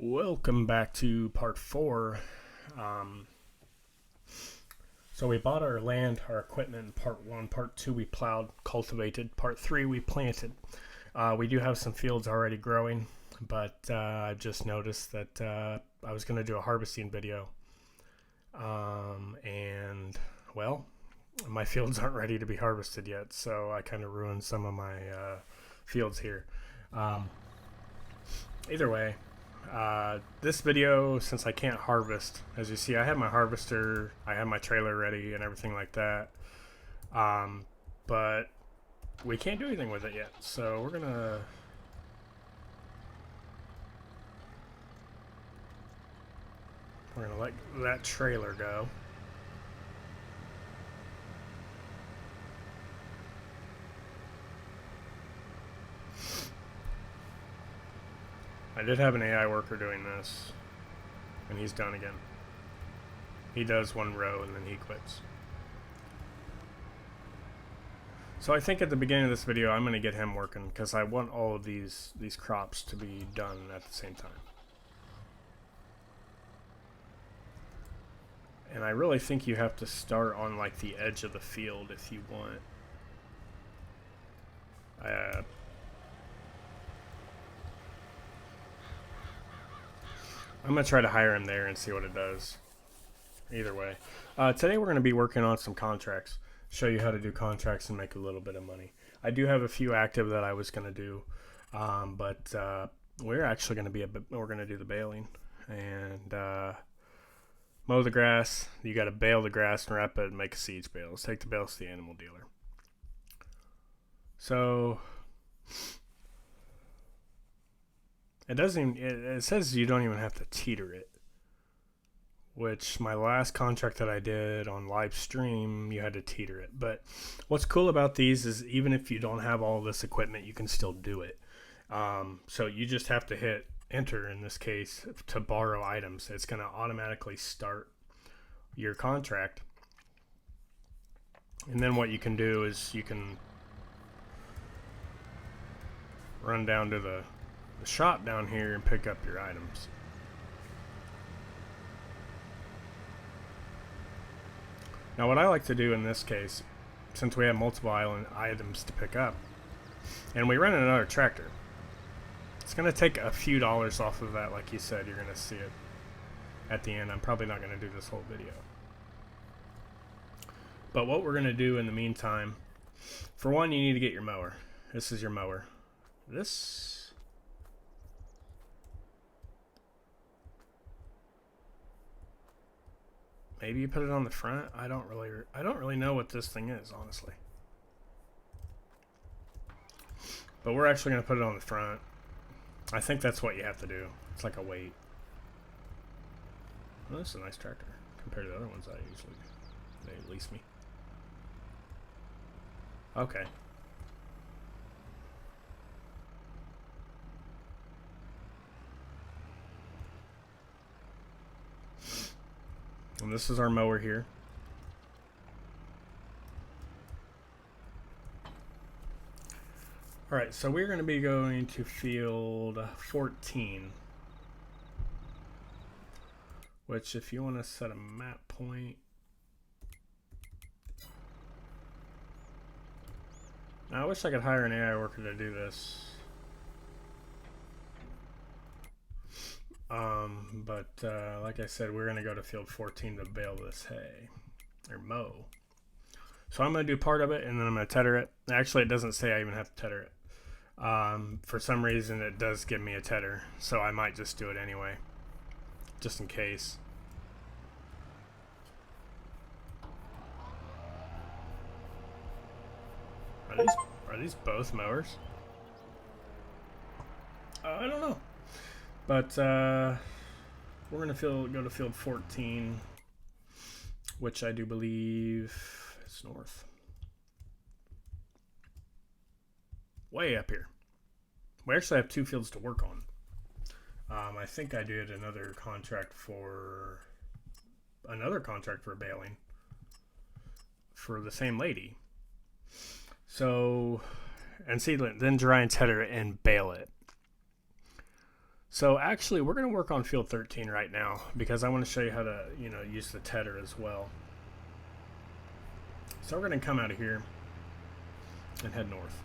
Welcome back to part 4. So we bought our land, our equipment in part 1. Part 2 we plowed, cultivated. Part 3 we planted. We do have some fields already growing, but I just noticed that I was going to do a harvesting video. And, well, my fields aren't ready to be harvested yet, so I kind of ruined some of my fields here. Either way, this video, since I can't harvest, as you see, I have my harvester, I have my trailer ready and everything like that, but we can't do anything with it yet, so we're gonna let that trailer go. I did have an AI worker doing this, and he's done again. He does one row and then he quits. So I think at the beginning of this video I'm going to get him working because I want all of these crops to be done at the same time. And I really think you have to start on like the edge of the field if you want. I'm going to try to hire him there and see what it does. Either way. Today we're going to be working on some contracts. Show you how to do contracts and make a little bit of money. I do have a few active that I was going to do. But we're actually going to we're going to do the baling. And mow the grass. You got to bale the grass and wrap it and make a siege bale. Let's take the bales to the animal dealer. So it says you don't even have to teeter it, which my last contract that I did on live stream, you had to teeter it. But what's cool about these is even if you don't have all this equipment, you can still do it. So you just have to hit enter in this case to borrow items. It's going to automatically start your contract. And then what you can do is you can run down to the shop down here and pick up your items. Now what I like to do in this case, since we have multiple items to pick up, and we run another tractor, it's going to take a few dollars off of that. Like you said, you're going to see it at the end. I'm probably not going to do this whole video. But what we're going to do in the meantime, for one, you need to get your mower. This is your mower. Maybe you put it on the front. I don't really know what this thing is, honestly. But we're actually going to put it on the front. I think that's what you have to do. It's like a weight. Well, this is a nice tractor compared to the other ones they lease me. Okay. And this is our mower here. Alright, so we're going to be going to field 14. Which, if you want to set a map point... Now, I wish I could hire an AI worker to do this. But like I said, we're going to go to field 14 to bale this hay, or mow. So I'm going to do part of it, and then I'm going to tether it. Actually, it doesn't say I even have to tether it. For some reason, it does give me a tether, so I might just do it anyway, just in case. Are these both mowers? I don't know. But we're going to go to field 14, which I do believe is north. Way up here. We actually have 2 fields to work on. I think I did another contract for baling for the same lady. So, and see, then dry and tether and bale it. So actually, we're going to work on field 13 right now because I want to show you how to, use the tedder as well. So we're going to come out of here and head north.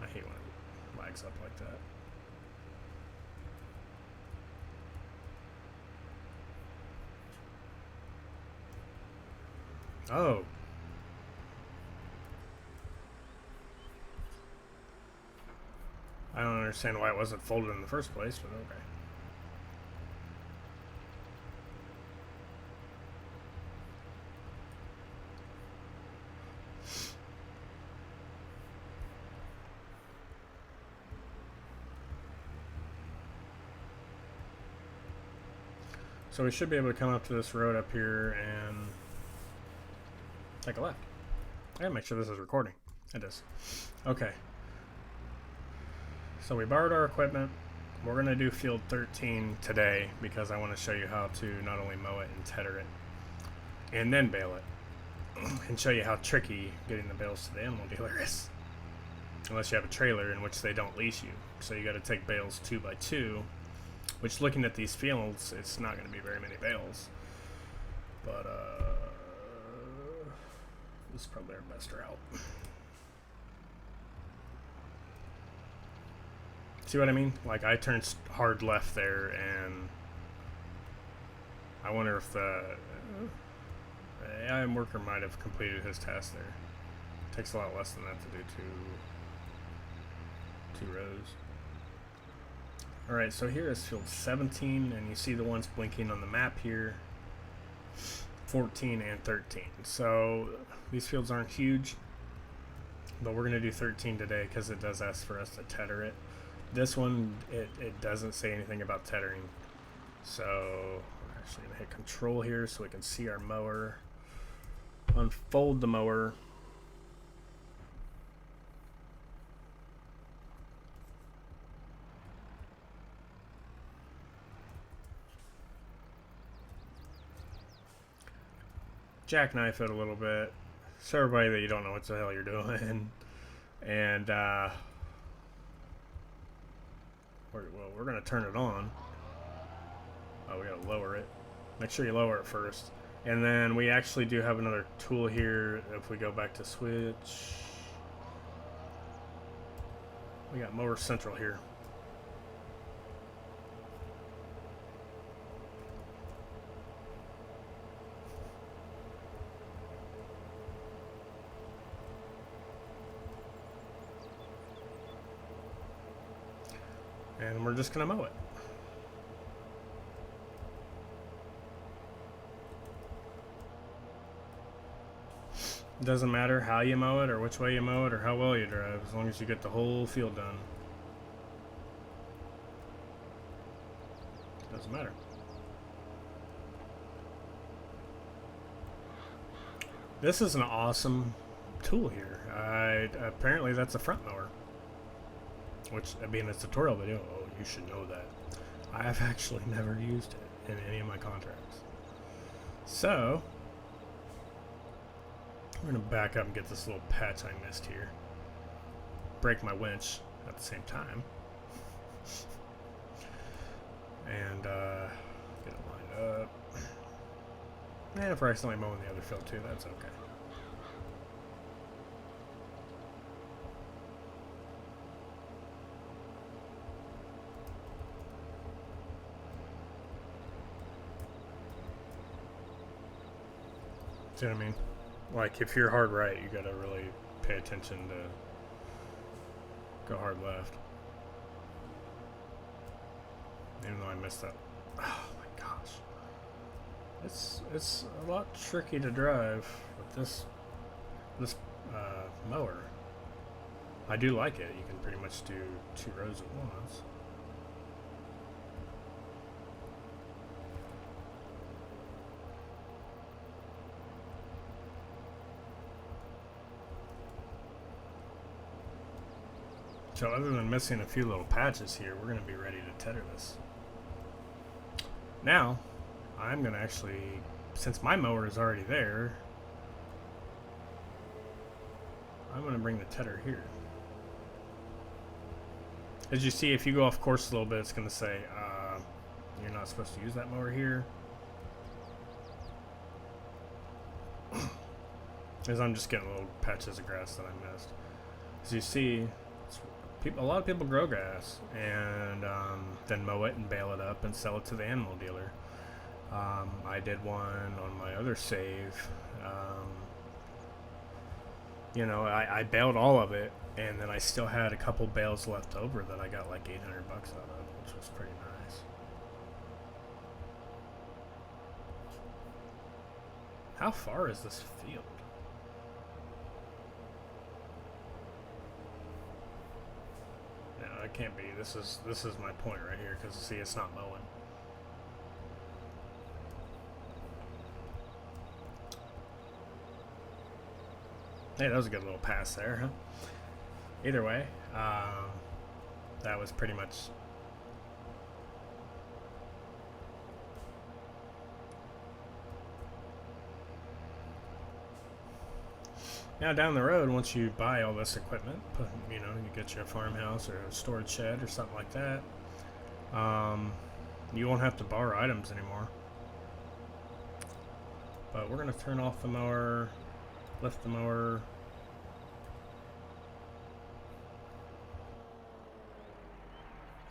I hate when it lags up like that. Oh. I don't understand why it wasn't folded in the first place, but okay. So we should be able to come up to this road up here and take a left. I gotta make sure this is recording. It is. Okay. So we borrowed our equipment. We're going to do field 13 today because I want to show you how to not only mow it and tedder it and then bale it and show you how tricky getting the bales to the animal dealer is. Unless you have a trailer in which they don't lease you. So you got to take bales 2 by 2, which looking at these fields, it's not going to be very many bales. But this is probably our best route. See what I mean? Like, I turned hard left there, and I wonder if the AI worker might have completed his task there. It takes a lot less than that to do two rows. Alright, so here is field 17, and you see the ones blinking on the map here, 14 and 13. So these fields aren't huge, but we're going to do 13 today because it does ask for us to tedder it. This one, it doesn't say anything about tethering. So we're actually going to hit control here so we can see our mower. Unfold the mower. Jackknife it a little bit. Show everybody that you don't know what the hell you're doing. And we're going to turn it on. Oh, we got to lower it. Make sure you lower it first. And then we actually do have another tool here. If we go back to switch, we got mower central here. And we're just going to mow it. It doesn't matter how you mow it or which way you mow it or how well you drive, as long as you get the whole field done. Doesn't matter. This is an awesome tool here. Apparently that's a front mower. Which, being a tutorial video, oh, you should know that. I have actually never used it in any of my contracts. So, we're going to back up and get this little patch I missed here. Break my winch at the same time. And get it lined up. And if we're accidentally mowing the other field too, that's okay. See what I mean? Like, if you're hard right, you gotta really pay attention to go hard left. Even though I messed up. Oh my gosh. It's a lot tricky to drive with this mower. I do like it. You can pretty much do 2 rows at once. So other than missing a few little patches here, we're going to be ready to tedder this. Now, I'm going to actually, since my mower is already there, I'm going to bring the tedder here. As you see, if you go off course a little bit, it's going to say, you're not supposed to use that mower here. As I'm just getting little patches of grass that I missed. As you see, a lot of people grow grass and then mow it and bale it up and sell it to the animal dealer. I did one on my other save. You know, I baled all of it, and then I still had a couple bales left over that I got like $800 out of, which was pretty nice. How far is this field? No, it can't be. This is my point right here, because see, it's not mowing. Hey, that was a good little pass there, huh? Either way, that was pretty much. Now down the road, once you buy all this equipment, you know, you get your farmhouse or a storage shed or something like that, you won't have to borrow items anymore. But we're going to turn off the mower, lift the mower.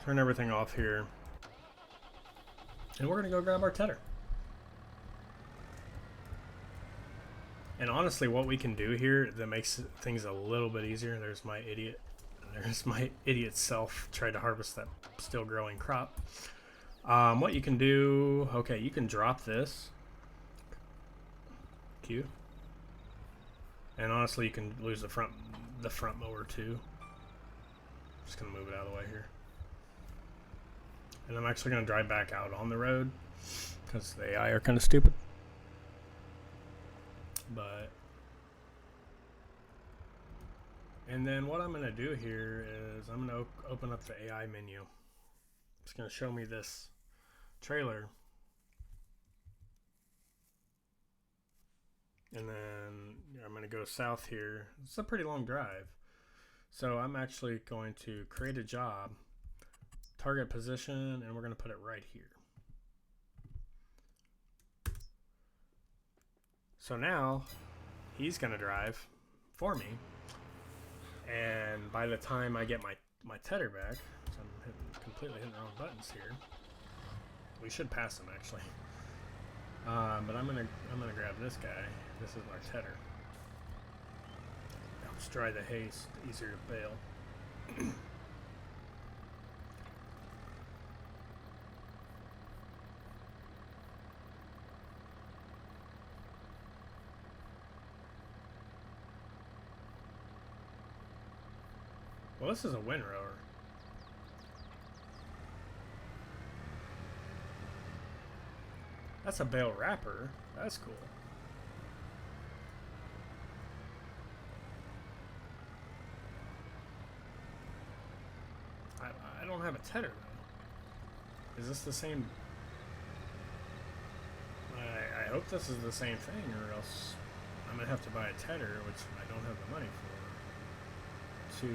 Turn everything off here. And we're going to go grab our tedder. And honestly, what we can do here that makes things a little bit easier. There's my idiot self tried to harvest that still growing crop. What you can do, okay, you can drop this. Q. And honestly, you can lose the front mower too. Just gonna move it out of the way here. And I'm actually gonna drive back out on the road because the AI are kind of stupid. But, and then what I'm going to do here is I'm going to open up the AI menu. It's going to show me this trailer. And then I'm going to go south here. It's a pretty long drive. So I'm actually going to create a job, target position, and we're going to put it right here. So now he's going to drive for me, and by the time I get my tedder back, so I'm completely hitting the wrong buttons here. We should pass him actually, but I'm gonna grab this guy. This is our tedder. Helps dry the hay, easier to bale. Well, this is a Windrower. That's a bale wrapper. That's cool. I don't have a tedder though. Is this the same? I hope this is the same thing, or else I'm gonna have to buy a tedder, which I don't have the money for, to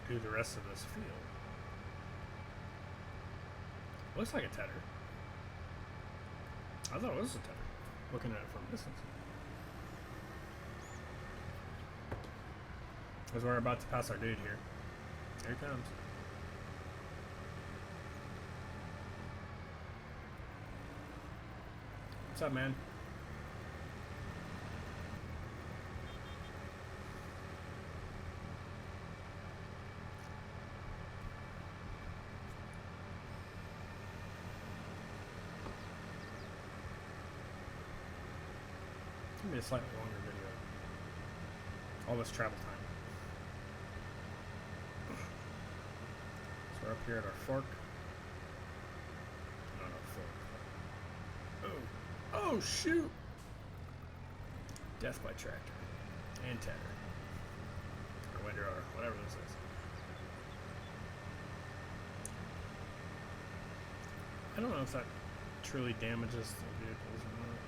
do the rest of this field. Looks like a tedder. I thought it was a tedder, looking at it from a distance. Because we're about to pass our dude here. Here he comes. What's up, man? Give me a slightly longer video. All this travel time. So we're up here at our fork. Not our fork. Oh shoot! Death by tractor. And tedder. Or Windrower, whatever this is. I don't know if that truly damages the vehicles or not.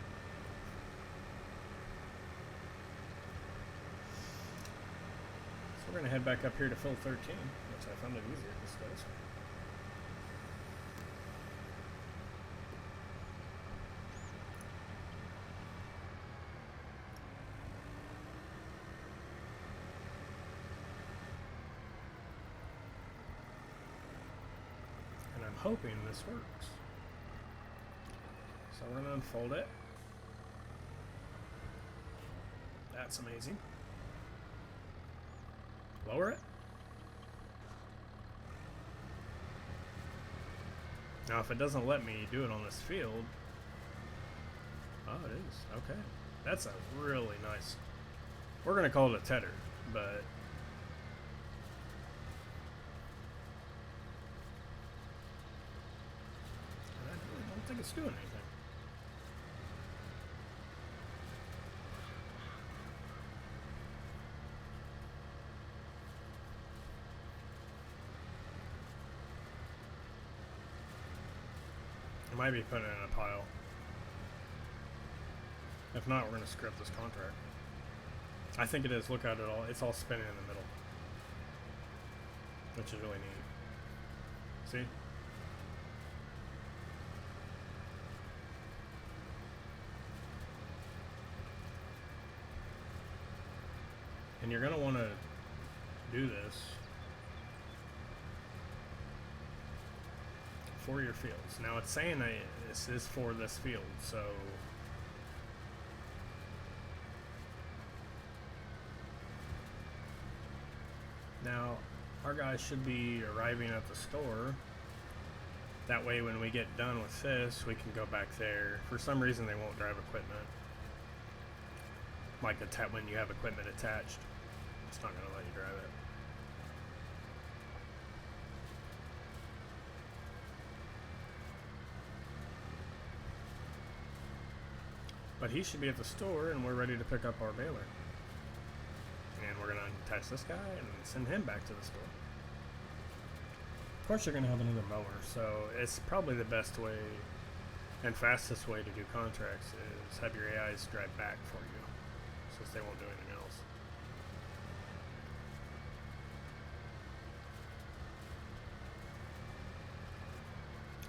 So we're going to head back up here to field 13, which I found it easier just to go this way. And I'm hoping this works. So we're going to unfold it. That's amazing. Lower it. Now if it doesn't let me do it on this field. Oh, it is. Okay. That's a really nice. We're going to call it a tedder, but I really don't think it's doing anything. I might be putting it in a pile. If not, we're going to screw up this contract. I think it is. Look at it all. It's all spinning in the middle. Which is really neat. See? And you're going to want to do this for your fields. Now it's saying that this is for this field, so now our guys should be arriving at the store. That way when we get done with this, we can go back there. For some reason they won't drive equipment. Like when you have equipment attached, it's not going to let you drive it. But he should be at the store and we're ready to pick up our baler. And we're going to attach this guy and send him back to the store. Of course you're going to have another mower, so it's probably the best way and fastest way to do contracts is have your AIs drive back for you, since they won't do anything else.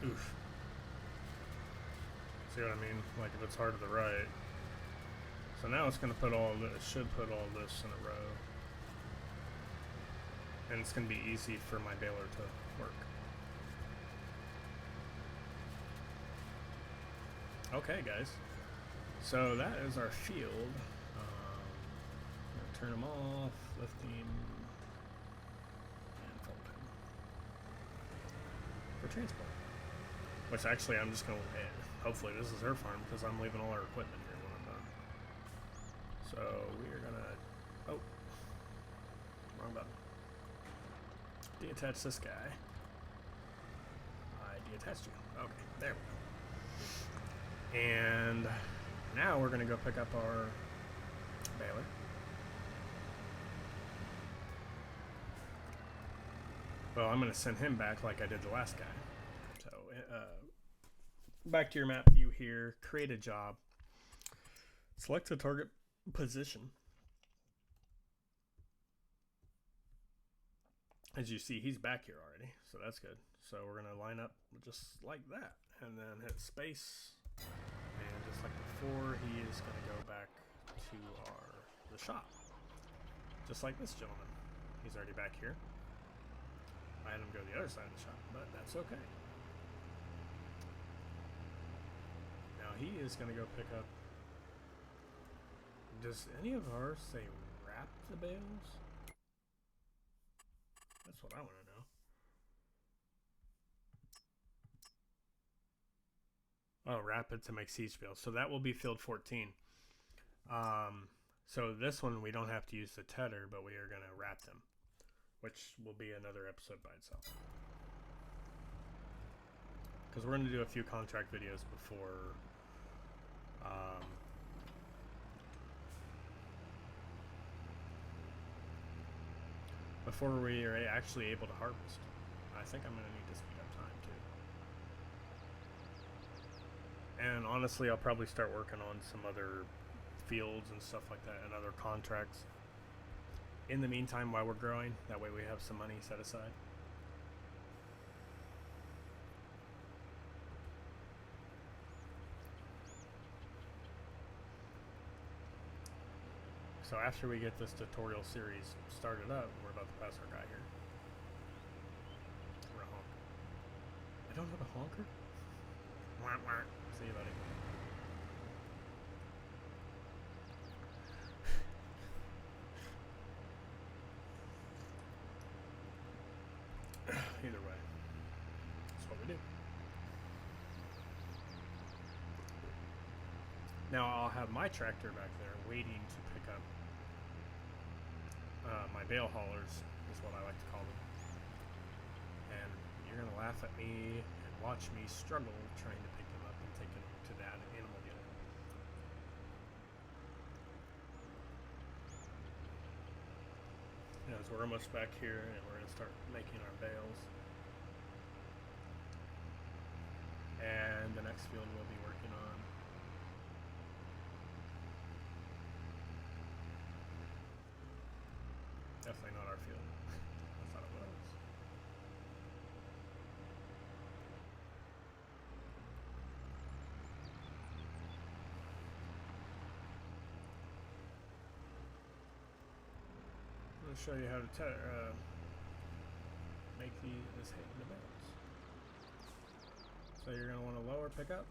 Oof. See what I mean? Like if it's hard to the right. So now it's going to put all this, should put all this in a row. And it's going to be easy for my baler to work. Okay guys, so that is our field. I'm going to turn them off, lifting, and fold him for transport. Which actually I'm just going to, hopefully this is her farm because I'm leaving all our equipment here when I'm done. So we are going to, oh, wrong button. Deattach this guy. I deattached you. Okay, there we go. And now we're going to go pick up our baler. Well, I'm going to send him back like I did the last guy. So, back to your map view here. Create a job. Select the target position. As you see, he's back here already, so that's good. So we're going to line up just like that, and then hit space. And just like before, he is going to go back to the shop. Just like this gentleman. He's already back here. I had him go to the other side of the shop, but that's okay. Now he is going to go pick up... Does any of ours say wrap the bales? That's what I want to know. Oh, wrap it to make siege bales. So that will be field 14. So this one we don't have to use the tedder, but we are going to wrap them, which will be another episode by itself. Because we're going to do a few contract videos before we are actually able to harvest. I think I'm going to need to speed up time too. And honestly, I'll probably start working on some other fields and stuff like that and other contracts in the meantime while we're growing. That way we have some money set aside. So after we get this tutorial series started up, we're about to pass our guy here. We're a honk. I don't have a honker? Wah, wah. See you, buddy. Either way, that's what we do. Now I'll have my tractor back there waiting to pick up my bale haulers, is what I like to call them. And you're going to laugh at me and watch me struggle trying to pick them up and take them to that animal unit. So we're almost back here and we're going to start making our bales. And the next field we'll be working on. Definitely not our field. I thought it was. I'm going to show you how to make this hit in the bales. So you're going to want to lower pickup,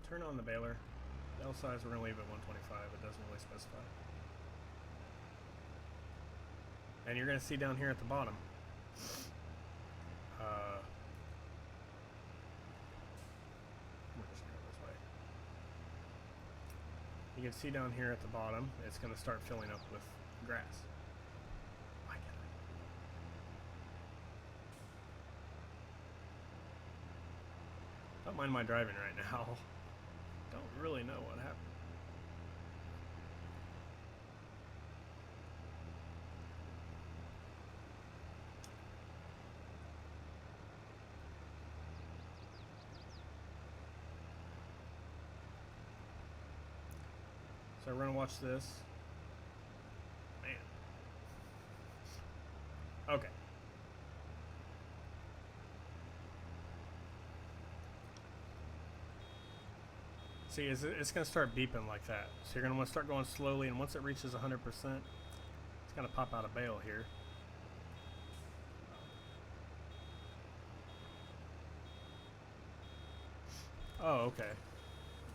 turn on the baler. Bale size we're going to leave at 125. It doesn't really specify. And you're going to see down here at the bottom, we're just going this way. You can see down here at the bottom, it's going to start filling up with grass. I get it. Don't mind my driving right now. Don't really know what happened. So we're gonna watch this. Man. Okay. See, it's gonna start beeping like that. So you're gonna want to start going slowly, and once it reaches 100%, it's gonna pop out a bale here. Oh, okay.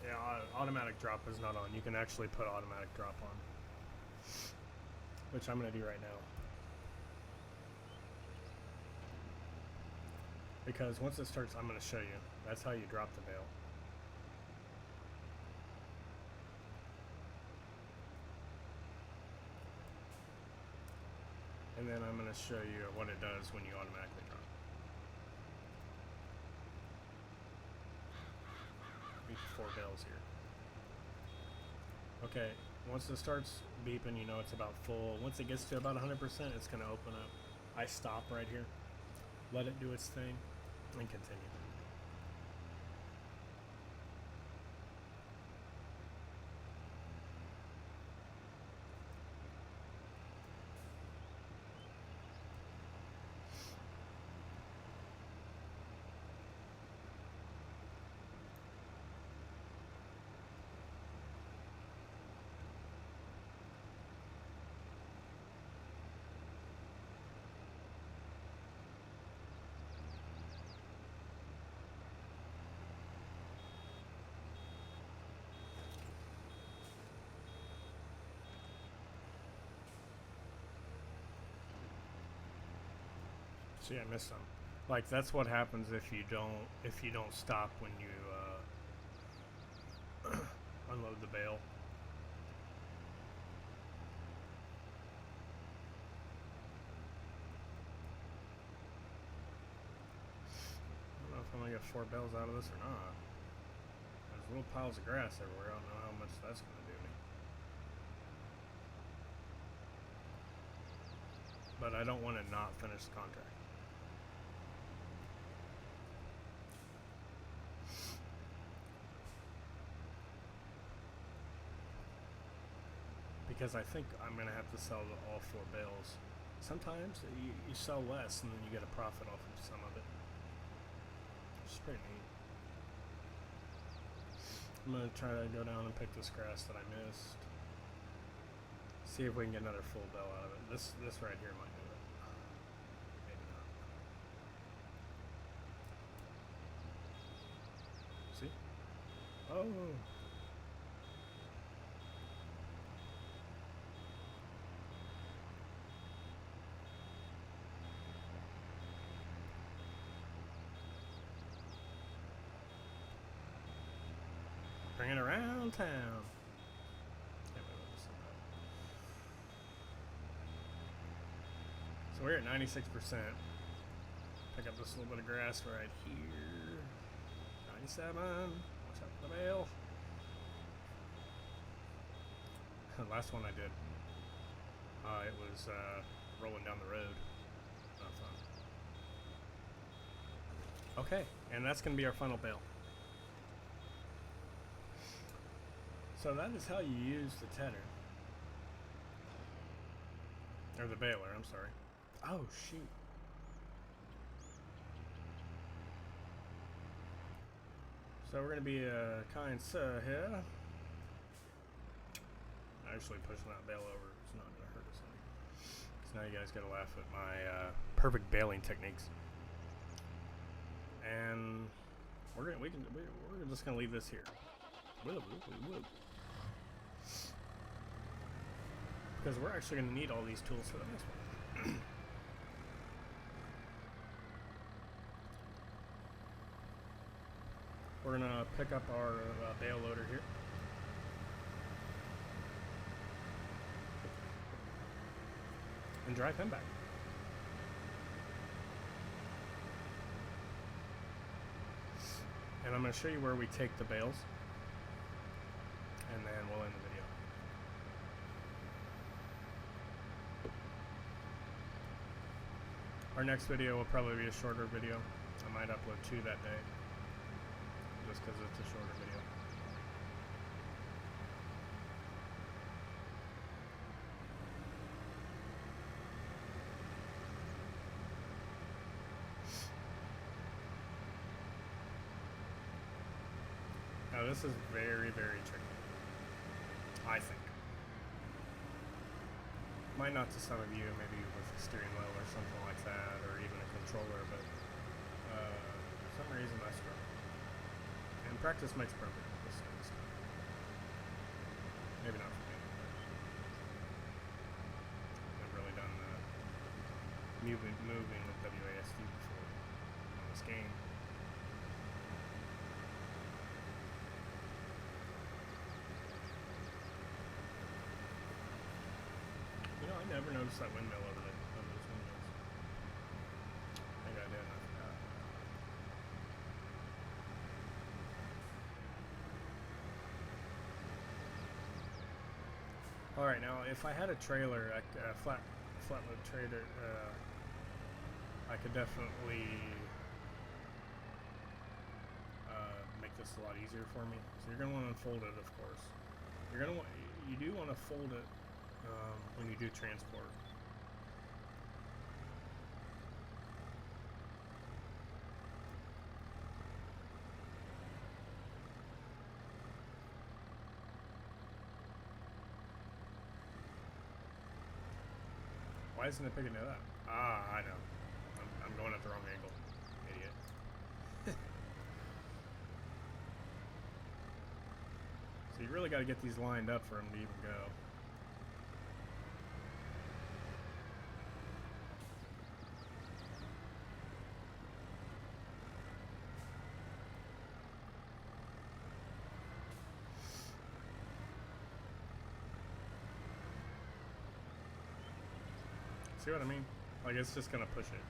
Yeah, automatic drop is not on. You can actually put automatic drop on, which I'm going to do right now. Because once it starts, I'm going to show you. That's how you drop the bale. And then I'm going to show you what it does when you automatically drop. 4 bales here. Okay, once it starts beeping, you know it's about full. Once it gets to about 100%, it's going to open up. I stop right here, let it do its thing, and continue. See, I missed some. Like, that's what happens if you don't stop when you unload the bale. I don't know if I'm gonna get 4 bales out of this or not. There's little piles of grass everywhere. I don't know how much that's gonna do me. But I don't want to not finish the contract. because I think I'm going to have to sell all 4 bales. Sometimes you sell less and then you get a profit off of some of it. Which is pretty neat. I'm going to try to go down and pick this grass that I missed. See if we can get another full bale out of it. This right here might do it. Maybe not. See? Oh! Bring it around town. So we're at 96%. Pick up this little bit of grass right here. 97. Watch out for the bale. The last one I did, it was rolling down the road. Not fun. Okay, and that's going to be our final bale. So that is how you use the tedder. Or the baler, I'm sorry. Oh, shoot. So we're going to be kind of here. Actually pushing that bale over is not going to hurt us any. So now you guys got to laugh at my perfect baling techniques. And we're just going to leave this here. Because we're actually going to need all these tools for the next one. We're going to pick up our bale loader here. And drive him back. And I'm going to show you where we take the bales. And then we'll end the video. Our next video will probably be a shorter video. I might upload 2 that day. Just because it's a shorter video. Now this is very, very tricky. I think. Might not to some of you, maybe with a steering wheel or something like that, or even a controller, but for some reason I struggle. And practice makes perfect this kind of stuff. Maybe not for me. I've really done moving with WASD before on this game. You know, I never noticed that windmill over those windows. I think I did, and I forgot. Alright, now if I had a trailer, a flat load trailer, I could definitely make this a lot easier for me. So you're going to want to unfold it, of course. You do want to fold it when you do transport. Why isn't it picking it up? Ah, I know. I'm going at the wrong angle. Idiot. So you really got to get these lined up for them to even go. See what I mean? Like, it's just gonna push it.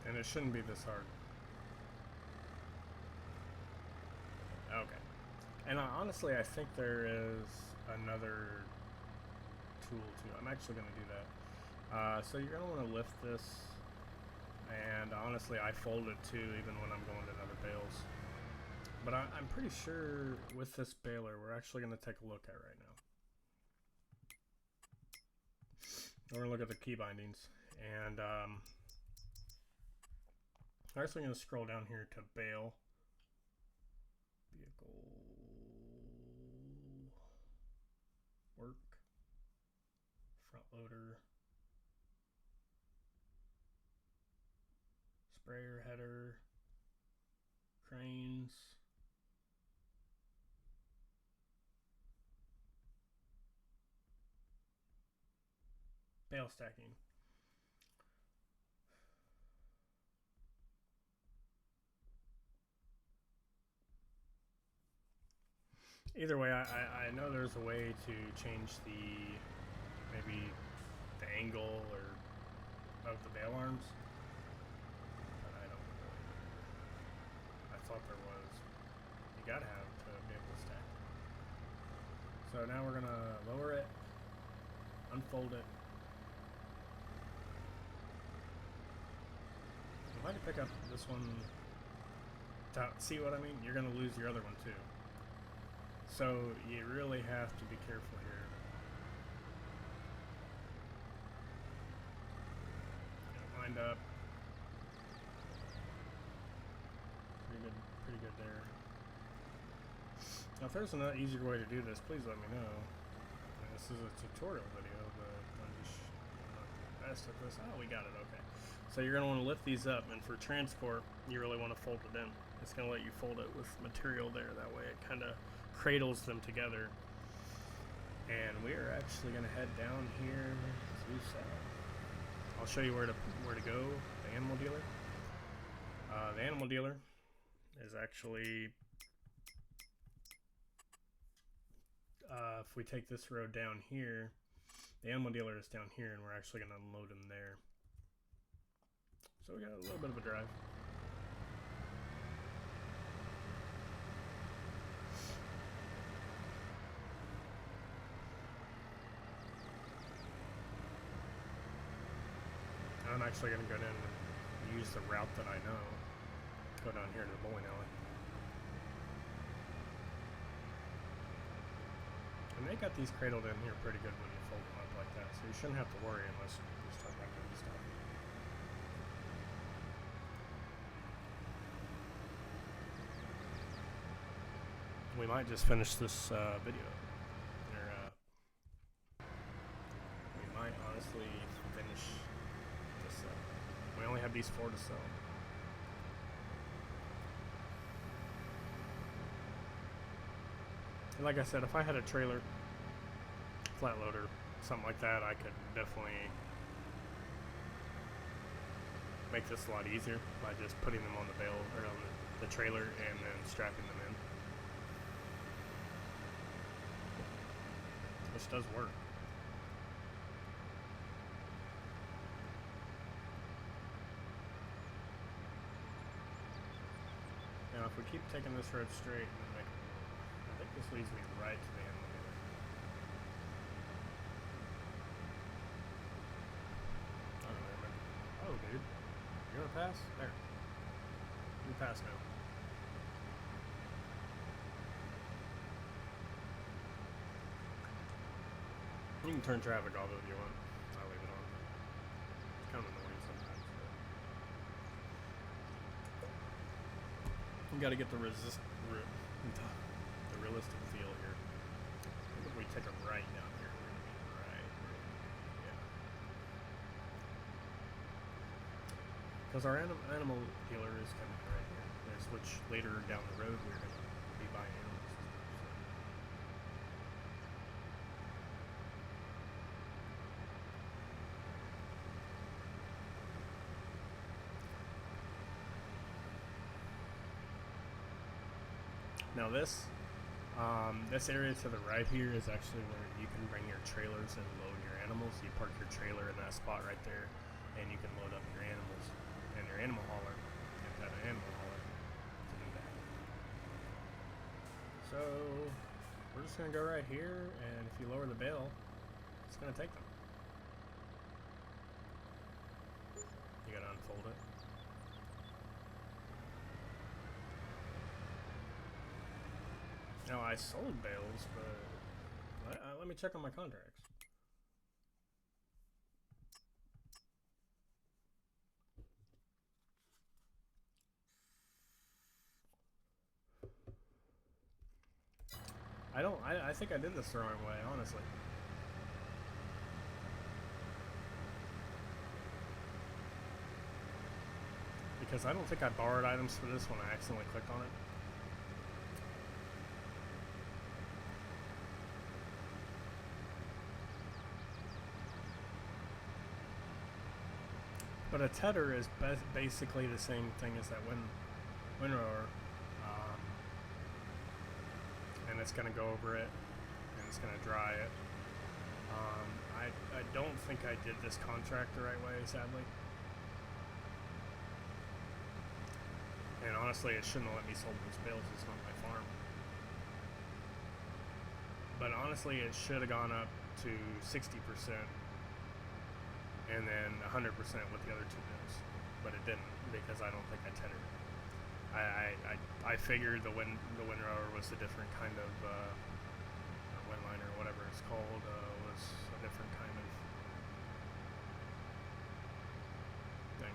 And it shouldn't be this hard. Okay. And honestly, I think there is another tool too. I'm actually going to do that. So you're going to want to lift this, and honestly I fold it too even when I'm going to other bales. But I'm pretty sure with this baler we're actually going to take a look at right now. We're going to look at the key bindings, and I'm actually going to scroll down here to bale, vehicle, work, front loader, sprayer header, cranes, bale stacking. Either way, I know there's a way to change maybe the angle or of the bale arms, but I don't really. I thought there was. You gotta have to be able to stack. So now we're gonna lower it, unfold it. If I can pick up this one, see what I mean? You're gonna lose your other one too. So you really have to be careful here. Wind up. Pretty good there. Now if there's an easier way to do this, please let me know. I mean, this is a tutorial video, but I'm just not the best at this. Oh, we got it, okay. So you're going to want to lift these up, and for transport, you really want to fold it in. It's going to let you fold it with material there, that way it kind of cradles them together. And we are actually going to head down here to south. I'll show you where to go, the animal dealer. The animal dealer is actually, if we take this road down here, the animal dealer is down here, and we're actually going to unload him there. So we got a little bit of a drive. I'm actually going to go down and use the route that I know. Go down here to the bowling alley. And they got these cradled in here pretty good when you fold them up like that, so you shouldn't have to worry unless you start like doing stuff. We might just finish this video. We might honestly finish this. We only have these 4 to sell. And like I said, if I had a trailer, flat loader, something like that, I could definitely make this a lot easier by just putting them on the bale or on the trailer and then strapping them in. This does work. Now if we keep taking this road straight, I think this leads me right to the animal dealer. I don't really remember. Oh, dude. You want to pass? There. You can pass now. You can turn traffic off if you want. I'll leave it on. It's kind of annoying sometimes. You got to get the realistic feel here. I think if we take a right down here, we're going to be right. Yeah. Because our animal dealer is coming right here. Which later down the road we're going to be buying animals. Now this area to the right here is actually where you can bring your trailers and load your animals. You park your trailer in that spot right there, and you can load up your animals and your animal hauler. You've got an animal hauler to do that. So we're just gonna go right here, and if you lower the bale, It's gonna take them. You gotta unfold it. Now I sold bales, but let me check on my contracts. I think I did this the wrong way, honestly. Because I don't think I borrowed items for this one. I accidentally clicked on it. But a tedder is basically the same thing as that windrower. And it's going to go over it, and it's going to dry it. I don't think I did this contract the right way, sadly. And honestly, it shouldn't have let me sold those bales. It's not my farm. But honestly, it should have gone up to 60%, and then 100% with the other two bales. But it didn't, because I don't think I tendered it. I figured the windrower was a different kind of windliner, or whatever it's called, was a different kind of thing.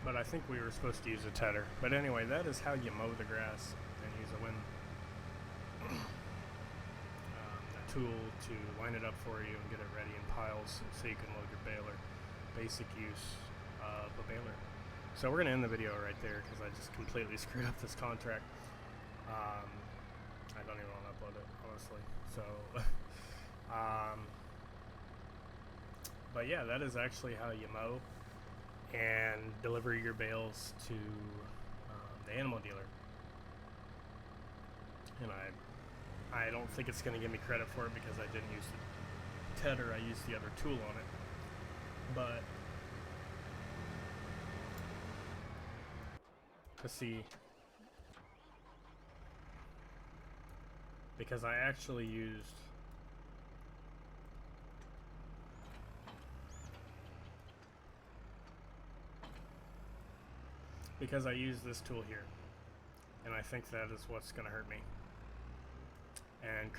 But I think we were supposed to use a tedder. But anyway, that is how you mow the grass and use a tool to line it up for you and get it ready in piles so you can load your baler. Basic use of a baler. So we're going to end the video right there because I just completely screwed up this contract. I don't even want to upload it, honestly. So, but yeah, that is actually how you mow and deliver your bales to the animal dealer. And I don't think it's going to give me credit for it because I didn't use the tedder. I used the other tool on it. But let's see, because I actually used this tool here, and I think that is what's going to hurt me. And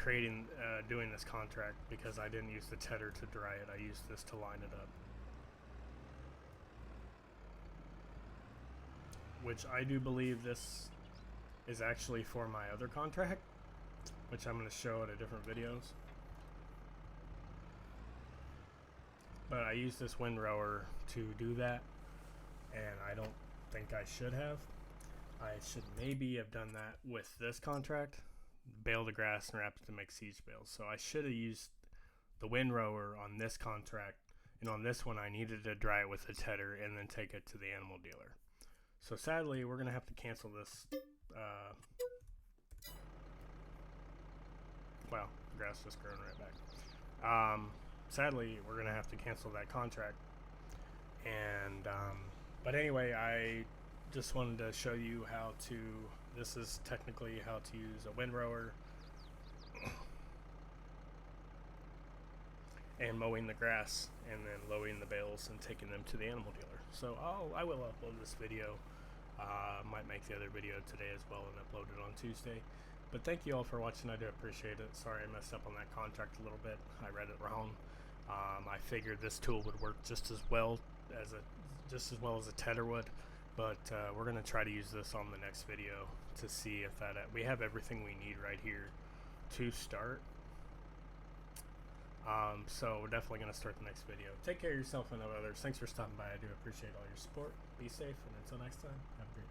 doing this contract, because I didn't use the tedder to dry it, I used this to line it up. Which I do believe this is actually for my other contract, which I'm going to show at a different videos. But I used this windrower to do that, and I don't think I should have. I should maybe have done that with this contract, bale the grass and wrap it to make siege bales. So I should have used the windrower on this contract, and on this one I needed to dry it with a tedder and then take it to the animal dealer. So sadly, we're going to have to cancel this. Well, the grass just growing right back. Sadly, we're going to have to cancel that contract. And but anyway, I just wanted to show you how to, this is technically how to use a windrower and mowing the grass and then loading the bales and taking them to the animal dealer. So I will upload this video. Might make the other video today as well and upload it on Tuesday. But thank you all for watching. I do appreciate it. Sorry I messed up on that contract a little bit. I read it wrong. I figured this tool would work just as well as a tedder would, but we're going to try to use this on the next video to see if that we have everything we need right here to start. So we're definitely going to start the next video. Take care of yourself and of others. Thanks for stopping by. I do appreciate all your support. Be safe, and until next time, have a great day.